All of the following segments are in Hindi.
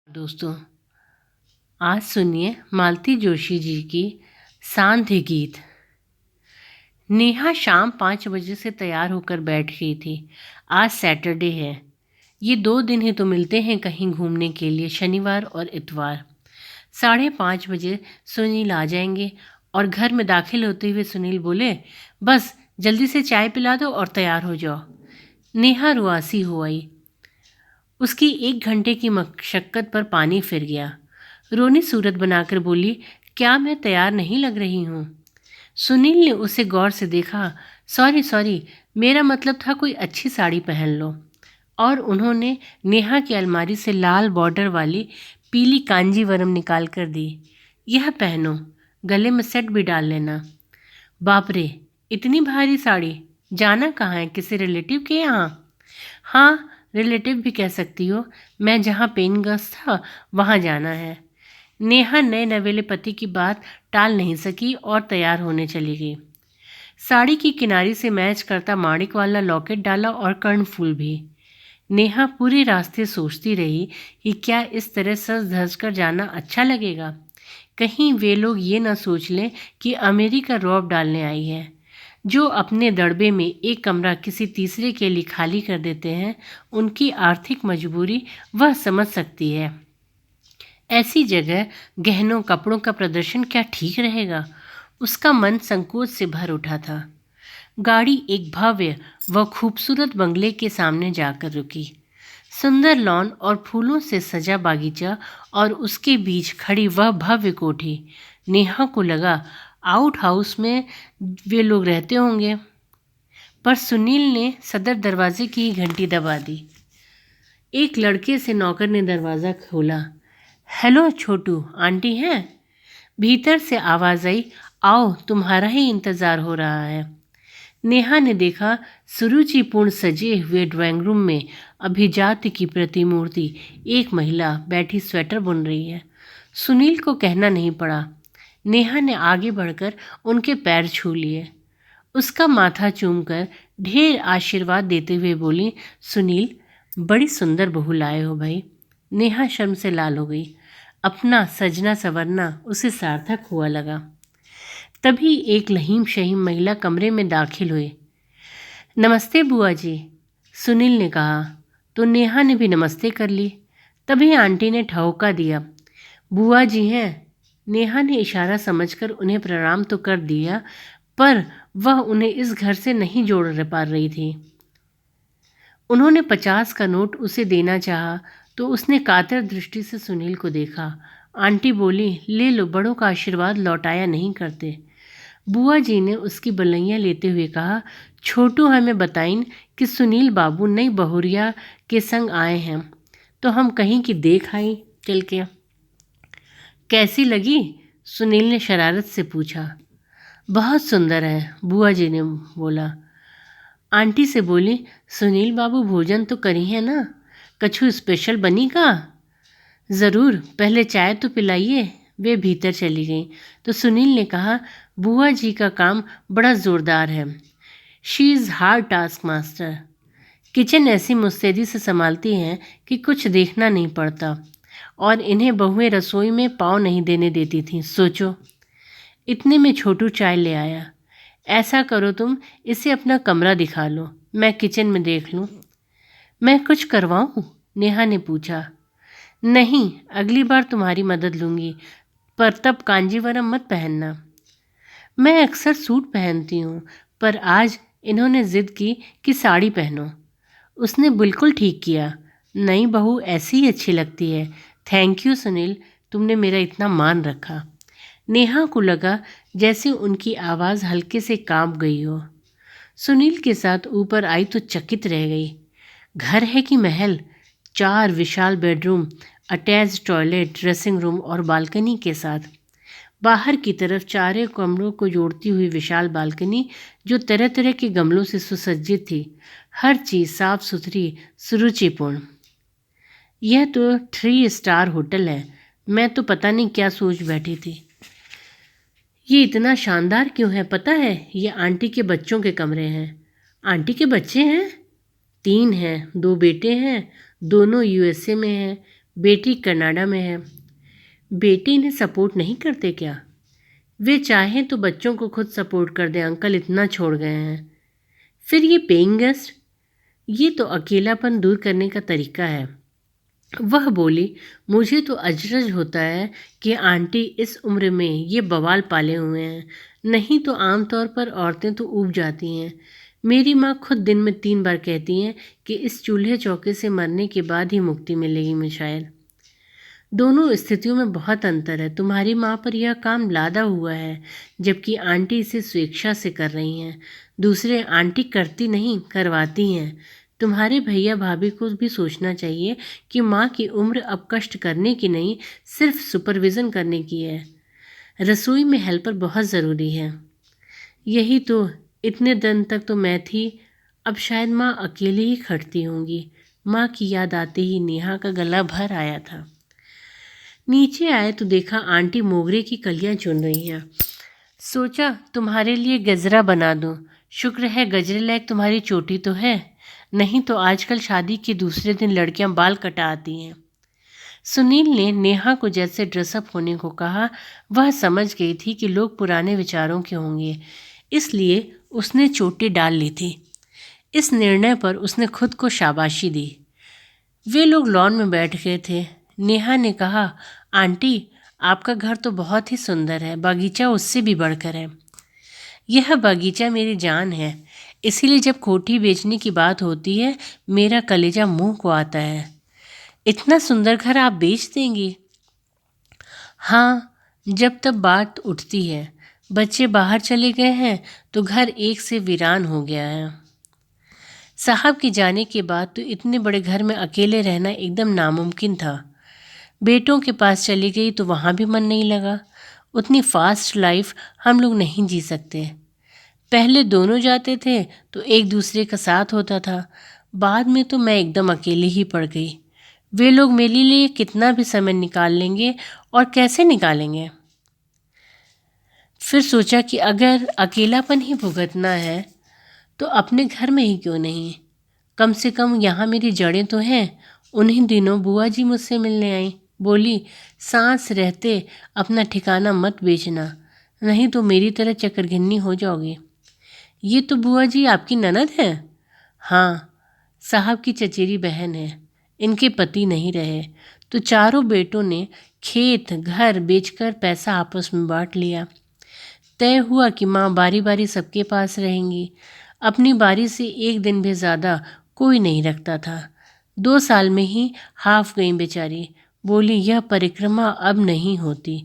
दोस्तों, आज सुनिए मालती जोशी जी की सांध्य गीत। नेहा शाम 5 बजे से तैयार होकर बैठ गई थी। आज सैटरडे है। ये 2 दिन ही तो मिलते हैं कहीं घूमने के लिए, शनिवार और इतवार। 5:30 बजे सुनील आ जाएंगे और घर में दाखिल होते हुए सुनील बोले, बस जल्दी से चाय पिला दो और तैयार हो जाओ। नेहा रुआसी हो आई। उसकी 1 घंटे की मशक्कत पर पानी फिर गया। रोनी सूरत बनाकर बोली, क्या मैं तैयार नहीं लग रही हूँ? सुनील ने उसे गौर से देखा। सॉरी सॉरी, मेरा मतलब था कोई अच्छी साड़ी पहन लो। और उन्होंने नेहा की अलमारी से लाल बॉर्डर वाली पीली कांजीवरम निकाल कर दी। यह पहनो, गले में सेट भी डाल लेना। बाप रे, इतनी भारी साड़ी! जाना कहाँ है, किसी रिलेटिव के यहाँ? हाँ, रिलेटिव भी कह सकती हो। मैं जहाँ पेन गेस्ट था वहाँ जाना है। नेहा नए नवेले पति की बात टाल नहीं सकी और तैयार होने चली गई। साड़ी की किनारी से मैच करता माणिक वाला लॉकेट डाला और कर्णफूल भी। नेहा पूरे रास्ते सोचती रही कि क्या इस तरह सज धज कर जाना अच्छा लगेगा। कहीं वे लोग ये ना सोच लें कि अमेरिका रौब डालने आई है। जो अपने दड़बे में एक कमरा किसी तीसरे के लिए खाली कर देते हैं, उनकी आर्थिक मजबूरी वह समझ सकती है। ऐसी जगह गहनों कपड़ों का प्रदर्शन क्या ठीक रहेगा? उसका मन संकोच से भर उठा था। गाड़ी एक भव्य व खूबसूरत बंगले के सामने जाकर रुकी। सुंदर लॉन और फूलों से सजा बागीचा और उसके बीच खड़ी वह भव्य कोठी। नेहा को लगा आउट हाउस में वे लोग रहते होंगे। पर सुनील ने सदर दरवाजे की घंटी दबा दी। एक लड़के से नौकर ने दरवाज़ा खोला। हेलो छोटू, आंटी हैं? भीतर से आवाज़ आई, आओ, तुम्हारा ही इंतज़ार हो रहा है। नेहा ने देखा सुरुचिपूर्ण सजे हुए ड्राइंग रूम में अभिजात्य की प्रतिमूर्ति एक महिला बैठी स्वेटर बुन रही है। सुनील को कहना नहीं पड़ा। नेहा ने आगे बढ़कर उनके पैर छू लिए। उसका माथा चूमकर ढेर आशीर्वाद देते हुए बोली, सुनील, बड़ी सुंदर बहू लाए हो भाई। नेहा शर्म से लाल हो गई। अपना सजना संवरना उसे सार्थक हुआ लगा। तभी एक लहीम शहीम महिला कमरे में दाखिल हुई। नमस्ते बुआ जी, सुनील ने कहा। तो नेहा ने भी नमस्ते कर ली। तभी आंटी ने ठौका दिया, बुआ जी हैं। नेहा ने इशारा समझकर उन्हें प्रणाम तो कर दिया, पर वह उन्हें इस घर से नहीं जोड़ पा रही थी। उन्होंने 50 का नोट उसे देना चाहा तो उसने कातर दृष्टि से सुनील को देखा। आंटी बोली, ले लो, बड़ों का आशीर्वाद लौटाया नहीं करते। बुआ जी ने उसकी बलैयाँ लेते हुए कहा, छोटू हमें बताइन कि सुनील बाबू नई बहुरिया के संग आए हैं, तो हम कहीं की देख आई चल के। कैसी लगी? सुनील ने शरारत से पूछा। बहुत सुंदर है, बुआ जी ने बोला। आंटी से बोली, सुनील बाबू भोजन तो करी है ना? कछु स्पेशल बनी का? ज़रूर, पहले चाय तो पिलाइए। वे भीतर चली गईं तो सुनील ने कहा, बुआ जी का काम बड़ा ज़ोरदार है। She is hard task master. Kitchen ऐसी मुस्तैदी से संभालती हैं कि कुछ देखना नहीं पड़ता, और इन्हें बहुएं रसोई में पाँव नहीं देने देती थीं। सोचो। इतने में छोटू चाय ले आया। ऐसा करो, तुम इसे अपना कमरा दिखा लो, मैं किचन में देख लूँ। मैं कुछ करवाऊँ? नेहा ने पूछा। नहीं, अगली बार तुम्हारी मदद लूँगी, पर तब कांजीवरम मत पहनना। मैं अक्सर सूट पहनती हूँ, पर आज इन्होंने ज़िद की कि साड़ी पहनो। उसने बिल्कुल ठीक किया। नई बहू ऐसी ही अच्छी लगती है। थैंक यू सुनील, तुमने मेरा इतना मान रखा। नेहा को लगा जैसे उनकी आवाज़ हल्के से कांप गई हो। सुनील के साथ ऊपर आई तो चकित रह गई। घर है कि महल? 4 विशाल bedroom, attached toilet, dressing room और बालकनी के साथ। बाहर की तरफ चारों कमरों को जोड़ती हुई विशाल बालकनी, जो तरह तरह के गमलों से सुसज्जित थी। हर चीज़ साफ सुथरी, सुरुचिपूर्ण। यह तो 3 स्टार होटल है। मैं तो पता नहीं क्या सोच बैठी थी। ये इतना शानदार क्यों है पता है? ये आंटी के बच्चों के कमरे हैं। आंटी के बच्चे हैं? 3 हैं, 2 बेटे हैं, दोनों यूएसए में हैं। बेटी कनाडा में है। बेटी इन्हें सपोर्ट नहीं करते क्या? वे चाहें तो बच्चों को खुद सपोर्ट कर दें, अंकल इतना छोड़ गए हैं। फिर ये पेइंग गेस्ट, ये तो अकेलापन दूर करने का तरीका है। वह बोली, मुझे तो अचरज होता है कि आंटी इस उम्र में ये बवाल पाले हुए हैं। नहीं तो आमतौर पर औरतें तो ऊब जाती हैं। मेरी माँ खुद दिन में 3 बार कहती हैं कि इस चूल्हे चौके से मरने के बाद ही मुक्ति मिलेगी मुझे शायद। दोनों स्थितियों में बहुत अंतर है। तुम्हारी माँ पर यह काम लादा हुआ है, जबकि आंटी इसे स्वेच्छा से कर रही हैं। दूसरे आंटी करती नहीं, करवाती हैं। तुम्हारे भैया भाभी को भी सोचना चाहिए कि माँ की उम्र अब कष्ट करने की नहीं, सिर्फ सुपरविज़न करने की है। रसोई में हेल्पर बहुत ज़रूरी है। यही तो, इतने दिन तक तो मैं थी, अब शायद माँ अकेले ही खटती होंगी। माँ की याद आते ही नेहा का गला भर आया था। नीचे आए तो देखा आंटी मोगरे की कलियां चुन रही हैं। सोचा तुम्हारे लिए गजरा बना दूं। शुक्र है गजरे लायक तुम्हारी चोटी तो है, नहीं तो आजकल शादी के दूसरे दिन लड़कियां बाल कटा आती हैं। सुनील ने नेहा को जैसे ड्रेसअप होने को कहा, वह समझ गई थी कि लोग पुराने विचारों के होंगे, इसलिए उसने चोटी डाल ली थी। इस निर्णय पर उसने खुद को शाबाशी दी। वे लोग लॉन में बैठ गए थे। नेहा ने कहा, आंटी आपका घर तो बहुत ही सुंदर है, बागीचा उससे भी बढ़कर है। यह बागीचा मेरी जान है, इसीलिए जब कोठी बेचने की बात होती है मेरा कलेजा मुंह को आता है। इतना सुंदर घर आप बेच देंगी? हाँ, जब तब बात उठती है। बच्चे बाहर चले गए हैं तो घर एक से वीरान हो गया है। साहब के जाने के बाद तो इतने बड़े घर में अकेले रहना एकदम नामुमकिन था। बेटों के पास चली गई तो वहाँ भी मन नहीं लगा। उतनी फास्ट लाइफ हम लोग नहीं जी सकते। पहले दोनों जाते थे तो एक दूसरे का साथ होता था, बाद में तो मैं एकदम अकेली ही पड़ गई। वे लोग मेरे लिए कितना भी समय निकाल लेंगे, और कैसे निकालेंगे। फिर सोचा कि अगर अकेलापन ही भुगतना है तो अपने घर में ही क्यों नहीं। कम से कम यहाँ मेरी जड़ें तो हैं। उन्हीं दिनों बुआ जी मुझसे मिलने आई, बोली, सांस रहते अपना ठिकाना मत बेचना, नहीं तो मेरी तरह चक्करघिन्नी हो जाओगी। ये तो बुआ जी आपकी ननद है? हाँ, साहब की चचेरी बहन है। इनके पति नहीं रहे तो चारों बेटों ने खेत घर बेचकर पैसा आपस में बांट लिया। तय हुआ कि माँ बारी बारी सबके पास रहेंगी। अपनी बारी से एक दिन भी ज़्यादा कोई नहीं रखता था। 2 साल में ही हाफ गई बेचारी। बोली, यह परिक्रमा अब नहीं होती।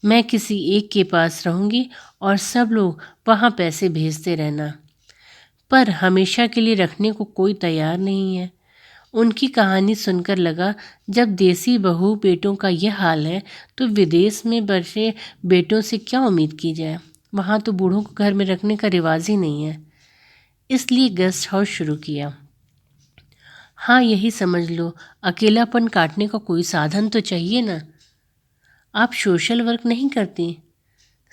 मैं किसी एक के पास रहूंगी और सब लोग वहाँ पैसे भेजते रहना। पर हमेशा के लिए रखने को कोई तैयार नहीं है। उनकी कहानी सुनकर लगा, जब देसी बहू बेटों का यह हाल है तो विदेश में बसे बेटों से क्या उम्मीद की जाए। वहाँ तो बूढ़ों को घर में रखने का रिवाज ही नहीं है। इसलिए गेस्ट हाउस शुरू किया। हाँ, यही समझ लो, अकेलापन काटने का कोई साधन तो चाहिए ना। आप सोशल वर्क नहीं करती?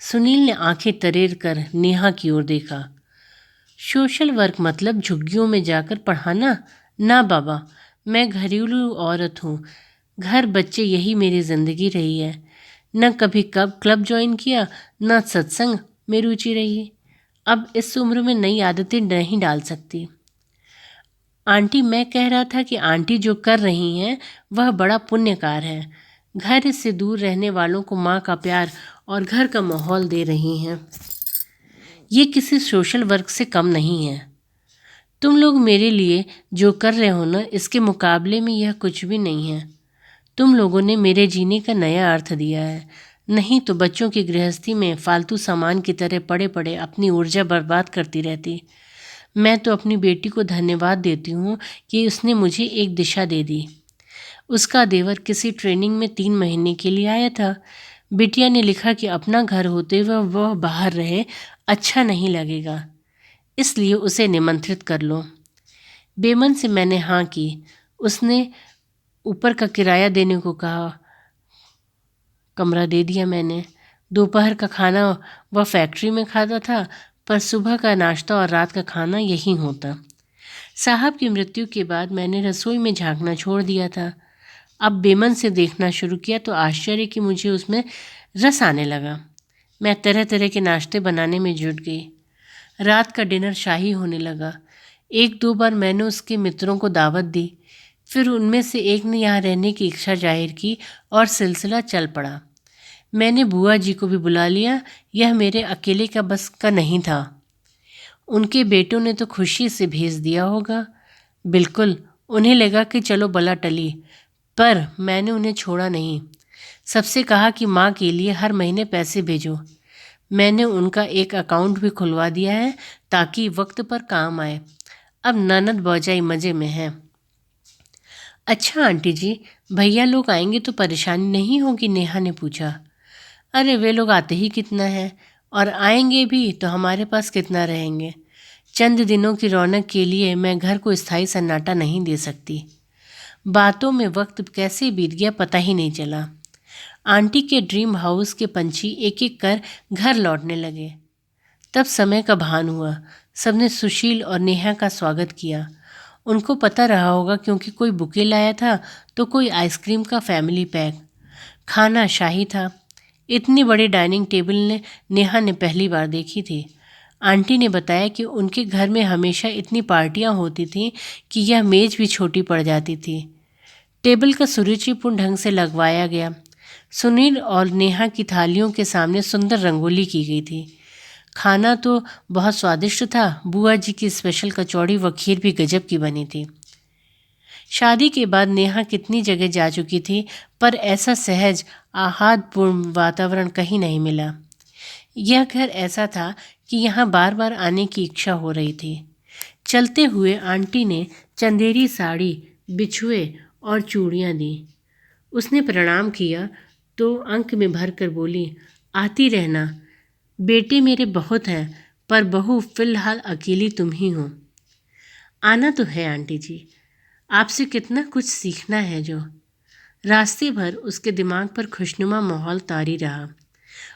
सुनील ने आंखें तरेर कर नेहा की ओर देखा। सोशल वर्क मतलब झुग्गियों में जाकर पढ़ाना? ना बाबा, मैं घरेलू औरत हूँ। घर बच्चे यही मेरी ज़िंदगी रही है। न कभी कब क्लब ज्वाइन किया, न सत्संग में रुचि रही। अब इस उम्र में नई आदतें नहीं डाल सकती। आंटी, मैं कह रहा था कि आंटी जो कर रही हैं वह बड़ा पुण्य कार्य है। घर से दूर रहने वालों को माँ का प्यार और घर का माहौल दे रही हैं। ये किसी सोशल वर्क से कम नहीं है। तुम लोग मेरे लिए जो कर रहे हो ना, इसके मुकाबले में यह कुछ भी नहीं है। तुम लोगों ने मेरे जीने का नया अर्थ दिया है। नहीं तो बच्चों की गृहस्थी में फालतू सामान की तरह पड़े पड़े अपनी ऊर्जा बर्बाद करती रहती। मैं तो अपनी बेटी को धन्यवाद देती हूँ कि उसने मुझे एक दिशा दे दी। उसका देवर किसी ट्रेनिंग में 3 महीने के लिए आया था। बिटिया ने लिखा कि अपना घर होते हुए वह बाहर रहे, अच्छा नहीं लगेगा, इसलिए उसे निमंत्रित कर लो। बेमन से मैंने हाँ की। उसने ऊपर का किराया देने को कहा, कमरा दे दिया मैंने। दोपहर का खाना वह फैक्ट्री में खाता था, पर सुबह का नाश्ता और रात का खाना यहीं होता। साहब की मृत्यु के बाद मैंने रसोई में झांकना छोड़ दिया था। अब बेमन से देखना शुरू किया तो आश्चर्य कि मुझे उसमें रस आने लगा। मैं तरह तरह के नाश्ते बनाने में जुट गई। रात का डिनर शाही होने लगा। 1-2 बार मैंने उसके मित्रों को दावत दी। फिर उनमें से एक ने यहाँ रहने की इच्छा जाहिर की और सिलसिला चल पड़ा। मैंने बुआ जी को भी बुला लिया। यह मेरे अकेले का बस का नहीं था। उनके बेटों ने तो खुशी से भेज दिया होगा। बिल्कुल, उन्हें लगा कि चलो बला टली, पर मैंने उन्हें छोड़ा नहीं। सबसे कहा कि माँ के लिए हर महीने पैसे भेजो। मैंने उनका एक अकाउंट भी खुलवा दिया है ताकि वक्त पर काम आए। अब ननद भौजाई मज़े में है। अच्छा आंटी जी, भैया लोग आएंगे तो परेशानी नहीं होगी? नेहा ने पूछा। अरे वे लोग आते ही कितना है, और आएंगे भी तो हमारे पास कितना रहेंगे। चंद दिनों की रौनक के लिए मैं घर को स्थायी सन्नाटा नहीं दे सकती। बातों में वक्त कैसे बीत गया पता ही नहीं चला। आंटी के ड्रीम हाउस के पंछी एक एक कर घर लौटने लगे। तब समय का भान हुआ। सबने सुशील और नेहा का स्वागत किया। उनको पता रहा होगा क्योंकि कोई बुके लाया था तो कोई आइसक्रीम का फैमिली पैक। खाना शाही था। इतनी बड़ी डाइनिंग टेबल ने नेहा ने पहली बार देखी थी। आंटी ने बताया कि उनके घर में हमेशा इतनी पार्टियां होती थीं कि यह मेज़ भी छोटी पड़ जाती थी। टेबल का सुरुचिपूर्ण ढंग से लगवाया गया। सुनील और नेहा की थालियों के सामने सुंदर रंगोली की गई थी। खाना तो बहुत स्वादिष्ट था। बुआ जी की स्पेशल कचौड़ी व खीर भी गजब की बनी थी। शादी के बाद नेहा कितनी जगह जा चुकी थी, पर ऐसा सहज आह्लादपूर्ण वातावरण कहीं नहीं मिला। यह घर ऐसा था कि यहाँ बार बार आने की इच्छा हो रही थी। चलते हुए आंटी ने चंदेरी साड़ी, बिछुए और चूड़ियाँ दी। उसने प्रणाम किया तो अंक में भर कर बोली, आती रहना। बेटे मेरे बहुत हैं, पर बहू फिलहाल अकेली तुम ही हो। आना तो है आंटी जी, आपसे कितना कुछ सीखना है जो। रास्ते भर उसके दिमाग पर खुशनुमा माहौल तारी रहा।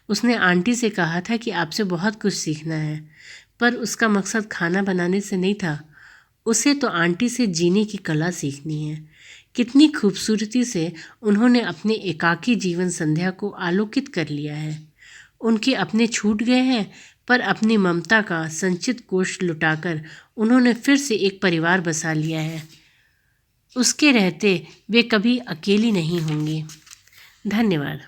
उसने आंटी से कहा था कि आपसे बहुत कुछ सीखना है, पर उसका मकसद खाना बनाने से नहीं था। उसे तो आंटी से जीने की कला सीखनी है। कितनी खूबसूरती से उन्होंने अपने एकाकी जीवन संध्या को आलोकित कर लिया है। उनके अपने छूट गए हैं, पर अपनी ममता का संचित कोष लुटाकर उन्होंने फिर से एक परिवार बसा लिया है। उसके रहते वे कभी अकेली नहीं होंगी। धन्यवाद।